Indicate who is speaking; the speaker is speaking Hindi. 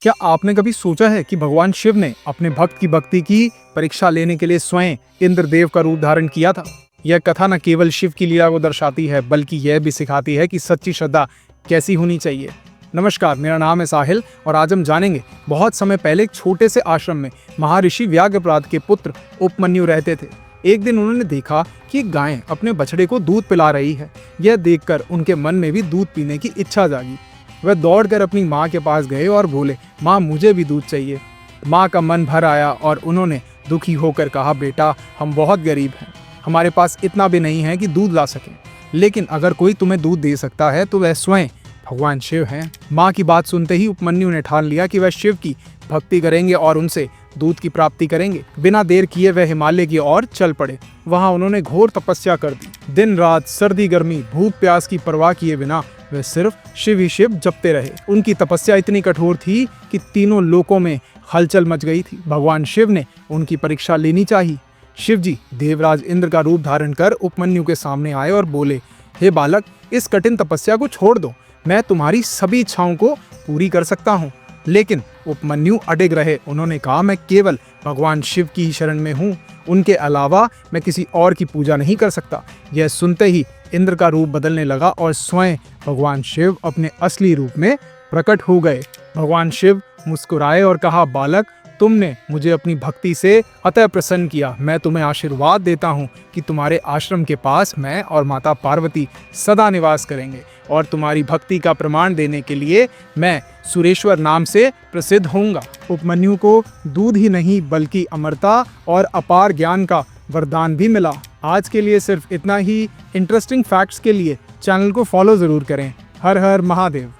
Speaker 1: क्या आपने कभी सोचा है कि भगवान शिव ने अपने भक्त की भक्ति की परीक्षा लेने के लिए स्वयं इंद्रदेव का रूप धारण किया था? यह कथा न केवल शिव की लीला को दर्शाती है, बल्कि यह भी सिखाती है कि सच्ची श्रद्धा कैसी होनी चाहिए। नमस्कार, मेरा नाम है साहिल और आज हम जानेंगे बहुत समय पहले एक छोटे से आश्रम में महर्षि व्याघ्रपाद के पुत्र उपमन्यु रहते थे। एक दिन उन्होंने देखा कि एक गाय अपने बछड़े को दूध पिला रही है। यह देखकर उनके मन में भी दूध पीने की इच्छा जागी। वह दौड़कर अपनी माँ के पास गए और बोले, माँ मुझे भी दूध चाहिए। माँ का मन भर आया और उन्होंने दुखी होकर कहा, बेटा हम बहुत गरीब हैं, हमारे पास इतना भी नहीं है कि दूध ला सकें, लेकिन अगर कोई तुम्हें दूध दे सकता है तो वह स्वयं भगवान शिव हैं। माँ की बात सुनते ही उपमन्यु ने ठान लिया कि वह शिव की भक्ति करेंगे और उनसे दूध की प्राप्ति करेंगे। बिना देर किए वह हिमालय की ओर चल पड़े। वहां उन्होंने घोर तपस्या कर दी। दिन रात, सर्दी गर्मी, भूख प्यास की परवाह किए बिना वे सिर्फ शिव ही शिव जपते रहे। उनकी तपस्या इतनी कठोर थी कि तीनों लोकों में हलचल मच गई थी। भगवान शिव ने उनकी परीक्षा लेनी चाहिए। शिव जी देवराज इंद्र का रूप धारण कर उपमन्यु के सामने आए और बोले, हे बालक, इस कठिन तपस्या को छोड़ दो, मैं तुम्हारी सभी इच्छाओं को पूरी कर सकता हूँ। लेकिन उपमन्यु अडिग रहे। उन्होंने कहा, मैं केवल भगवान शिव की ही शरण में हूँ, उनके अलावा मैं किसी और की पूजा नहीं कर सकता। यह सुनते ही इंद्र का रूप बदलने लगा और स्वयं भगवान शिव अपने असली रूप में प्रकट हो गए। भगवान शिव मुस्कुराए और कहा, बालक, तुमने मुझे अपनी भक्ति से अतः प्रसन्न किया। मैं तुम्हें आशीर्वाद देता हूँ कि तुम्हारे आश्रम के पास मैं और माता पार्वती सदा निवास करेंगे और तुम्हारी भक्ति का प्रमाण देने के लिए मैं सुरेश्वर नाम से प्रसिद्ध होऊंगा। उपमन्यु को दूध ही नहीं बल्कि अमरता और अपार ज्ञान का वरदान भी मिला। आज के लिए सिर्फ इतना ही। इंटरेस्टिंग फैक्ट्स के लिए चैनल को फॉलो जरूर करें। हर हर महादेव।